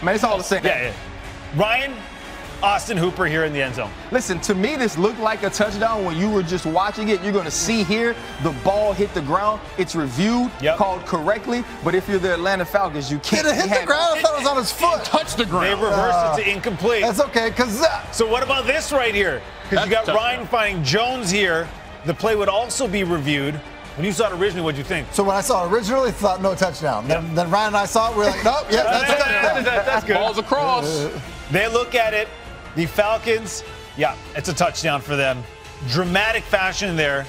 close, man. It's all the same. Yeah. Ryan, Austin Hooper here in the end zone. Listen, to me, this looked like a touchdown when you were just watching it. You're going to see here the ball hit the ground. It's reviewed, called correctly. But if you're the Atlanta Falcons, you can't. Did it hit the ground? I thought it was on his foot. Touched the ground. They reversed it to incomplete. That's okay, because So what about this right here? Because you got Ryan finding Jones here. The play would also be reviewed. When you saw it originally, what did you think? So when I saw it originally, thought no touchdown. Then Ryan and I saw it, we were like, nope, that's good. Ball's across. They look at it. The Falcons, it's a touchdown for them. Dramatic fashion there.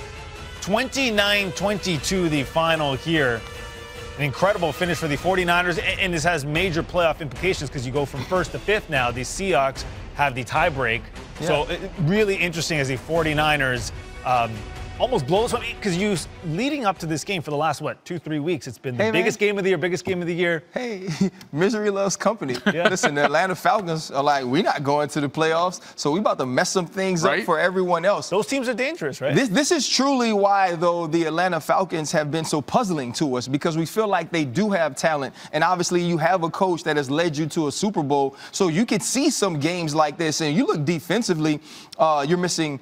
29-22 the final here. An incredible finish for the 49ers, and this has major playoff implications because you go from first to fifth now. The Seahawks have the tie break. So really interesting as the 49ers almost blows one, because leading up to this game for the last, 2-3 weeks, it's been the biggest game of the year. Hey, misery loves company. Listen, the Atlanta Falcons are like, we're not going to the playoffs, so we about to mess some things up for everyone else. Those teams are dangerous, right? This is truly why, though, the Atlanta Falcons have been so puzzling to us, because we feel like they do have talent, and obviously you have a coach that has led you to a Super Bowl, so you could see some games like this, and you look defensively, you're missing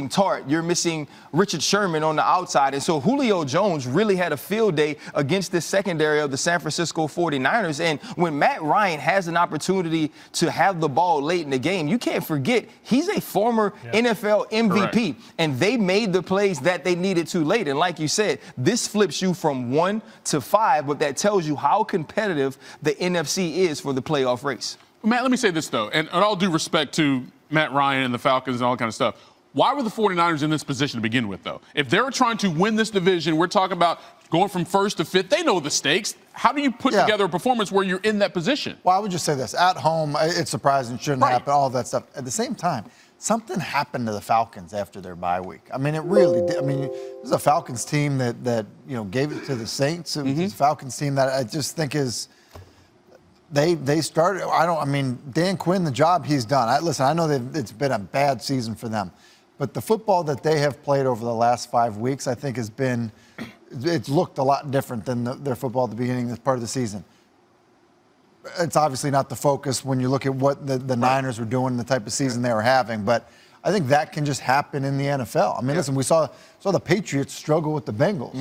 Tart, you're missing Richard Sherman on the outside. And so Julio Jones really had a field day against this secondary of the San Francisco 49ers. And when Matt Ryan has an opportunity to have the ball late in the game, you can't forget he's a former NFL MVP. Correct. And they made the plays that they needed to late. And like you said, this flips you from 1 to 5, but that tells you how competitive the NFC is for the playoff race. Matt, let me say this, though, and all due respect to Matt Ryan and the Falcons and all that kind of stuff. Why were the 49ers in this position to begin with, though? If they were trying to win this division, we're talking about going from first to fifth. They know the stakes. How do you put together a performance where you're in that position? Well, I would just say this. At home, it's surprising. It shouldn't happen, all that stuff. At the same time, something happened to the Falcons after their bye week. I mean, it really did. I mean, this is a Falcons team that gave it to the Saints. It was a Falcons team that I just think is – They started. Dan Quinn, the job he's done. I know that it's been a bad season for them, but the football that they have played over the last 5 weeks, I think, it's looked a lot different than their football at the beginning of this part of the season. It's obviously not the focus when you look at what the Niners were doing, the type of season they were having, but I think that can just happen in the NFL. I mean, listen, we saw the Patriots struggle with the Bengals.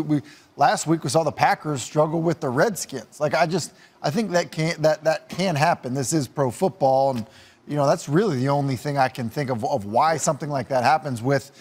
We last week we saw the Packers struggle with the Redskins. I think that can happen. This is pro football, and that's really the only thing I can think of why something like that happens with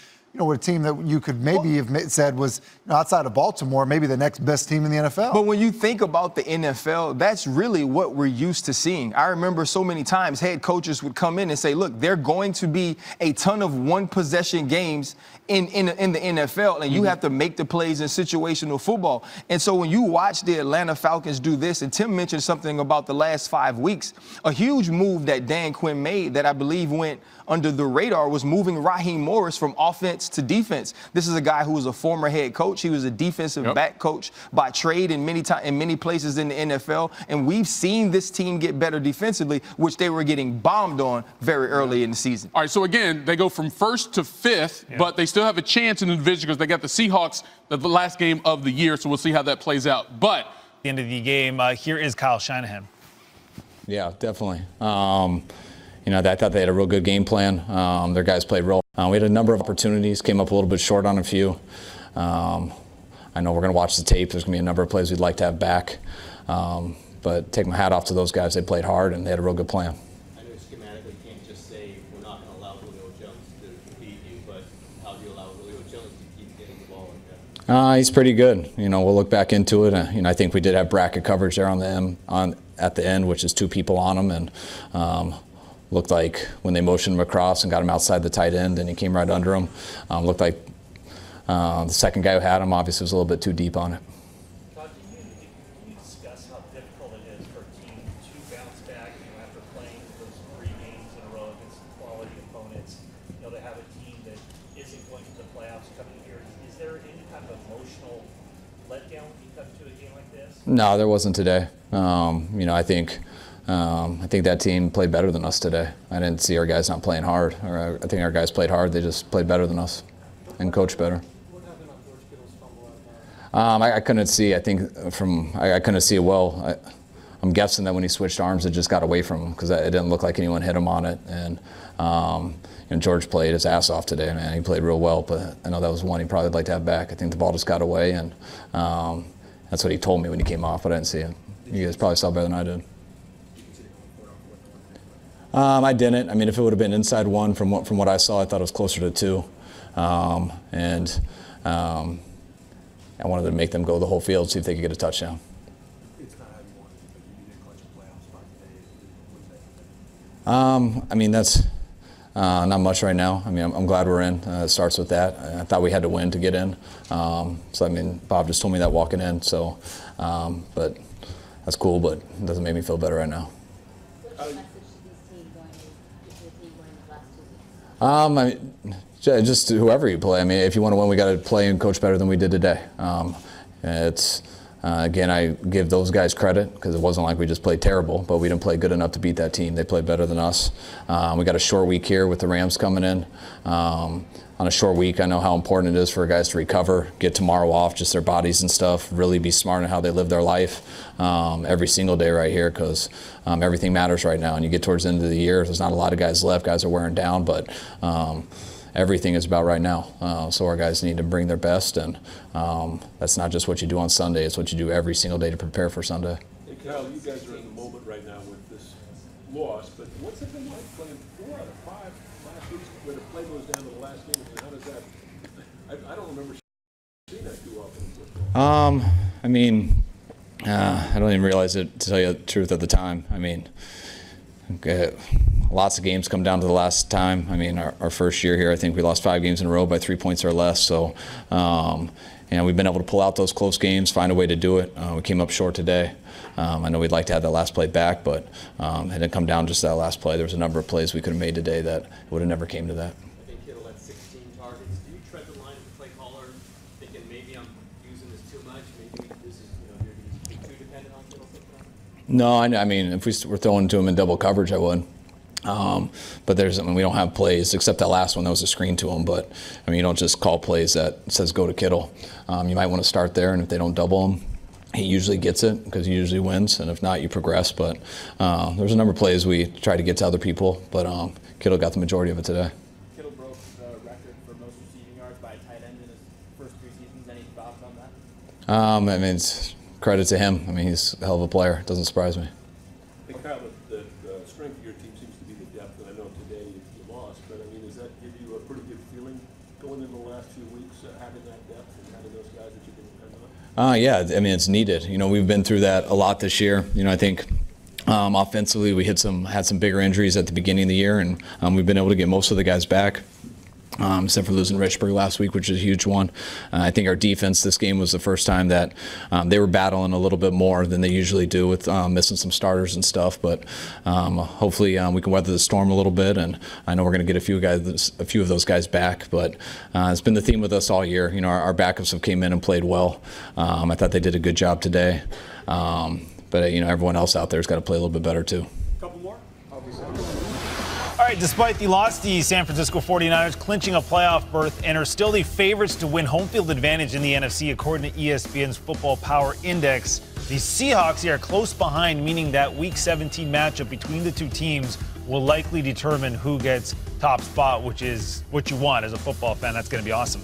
with a team that you could maybe have said was outside of Baltimore, maybe the next best team in the NFL. But when you think about the NFL, that's really what we're used to seeing. I remember so many times head coaches would come in and say, look, they're going to be a ton of one-possession games in the NFL, and you have to make the plays in situational football. And so when you watch the Atlanta Falcons do this, and Tim mentioned something about the last 5 weeks, a huge move that Dan Quinn made that I believe went under the radar was moving Raheem Morris from offense to defense. This is a guy who was a former head coach. He was a defensive back coach by trade in many places in the NFL. And we've seen this team get better defensively, which they were getting bombed on very early in the season. All right, so again, they go from first to fifth, but they still have a chance in the division because they got the Seahawks the last game of the year, so we'll see how that plays out. But at the end of the game, here is Kyle Shanahan. Yeah, definitely. I thought they had a real good game plan. Their guys played real. We had a number of opportunities, came up a little bit short on a few. I know we're going to watch the tape. There's going to be a number of plays we'd like to have back. But take my hat off to those guys. They played hard, and they had a real good plan. I know schematically you can't just say we're not going to allow Julio Jones to beat you, but how do you allow Julio Jones to keep getting the ball like that? He's pretty good. We'll look back into it. I think we did have bracket coverage there at the end, which is 2 people on him, and looked like when they motioned him across and got him outside the tight end and he came right under him, looked like the second guy who had him obviously was a little bit too deep on it. Todd, can you discuss how difficult it is for a team to bounce back after playing those 3 games in a row against quality opponents? To have a team that isn't going to the playoffs coming here. Is there any kind of emotional letdown when you come to a game like this? No, there wasn't today. I think that team played better than us today. I didn't see our guys not playing hard. I think our guys played hard. They just played better than us and coached better. What happened on George Kittle's fumble? I couldn't see. I couldn't see it well. I'm guessing that when he switched arms, it just got away from him because it didn't look like anyone hit him on it. And George played his ass off today, man. He played real well, but I know that was one he'd probably like to have back. I think the ball just got away, and that's what he told me when he came off, but I didn't see it. You guys probably saw better than I did. I didn't. I mean, if it would have been inside one from what I saw, I thought it was closer to 2. I wanted to make them go the whole field, see if they could get a touchdown. It's not how you wanted it, but you did clutch a playoff spot today. I mean, that's not much right now. I mean, I'm glad we're in. It starts with that. I thought we had to win to get in. So, I mean, Bob just told me that walking in. So, but that's cool, but it doesn't make me feel better right now. What's the message to these teams going to the team winning the last 2 weeks? I mean, just whoever you play. I mean, if you want to win, we got to play and coach better than we did today. Again, I give those guys credit because it wasn't like we just played terrible, but we didn't play good enough to beat that team. They played better than us. We got a short week here with the Rams coming in. On a short week, I know how important it is for guys to recover, get tomorrow off, just their bodies and stuff, really be smart in how they live their life every single day right here because everything matters right now. And you get towards the end of the year, there's not a lot of guys left. Guys are wearing down, but everything is about right now. So our guys need to bring their best, and that's not just what you do on Sunday, it's what you do every single day to prepare for Sunday. Hey, Kyle, you guys are in the moment right now with this loss, but what's it been like playing 4 out of 5 last weeks where the play goes down to the last game? And how does that, I don't remember seeing that too often in football. I mean, I don't even realize it, to tell you the truth, at the time. I mean, lots of games come down to the last time. I mean, our first year here, I think we lost 5 games in a row by 3 points or less. So, we've been able to pull out those close games, find a way to do it. We came up short today. I know we'd like to have that last play back, but it didn't come down just to that last play. There was a number of plays we could have made today that would have never came to that. I think Kittle had 16 targets. Do you tread the line as a play caller, thinking maybe I'm using this too much? Maybe this is, you're too dependent on Kittle sometimes? No, I mean, if we were throwing to him in double coverage, I would. But we don't have plays except that last one that was a screen to him. But I mean, you don't just call plays that says go to Kittle. You might want to start there, and if they don't double him, he usually gets it because he usually wins, and if not, you progress. But there's a number of plays we try to get to other people, but Kittle got the majority of it today. Kittle broke the record for most receiving yards by a tight end in his first 3 seasons. Any thoughts on that? I mean, it's credit to him. I mean, he's a hell of a player. It doesn't surprise me. Hey, Kyle, the strength of your team seems to be the depth, and I know today you lost, but I mean, does that give you a pretty good feeling going into the last few weeks, having that depth and having those guys that you can depend on? Yeah, I mean, it's needed. We've been through that a lot this year. I think offensively we had some bigger injuries at the beginning of the year, and we've been able to get most of the guys back. Except for losing Richburg last week, which is a huge one. I think our defense, this game was the first time that they were battling a little bit more than they usually do with missing some starters and stuff. But hopefully we can weather the storm a little bit, and I know we're going to get a few of those guys back. But it's been the theme with us all year. Our backups have came in and played well. I thought they did a good job today. But everyone else out there has got to play a little bit better too. Couple more? All right, despite the loss, the San Francisco 49ers clinching a playoff berth and are still the favorites to win home field advantage in the NFC according to ESPN's Football Power Index. The Seahawks are close behind, meaning that Week 17 matchup between the two teams will likely determine who gets top spot, which is what you want as a football fan. That's going to be awesome.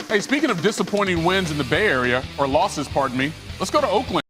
Hey, speaking of disappointing wins in the Bay Area, or losses, pardon me, let's go to Oakland.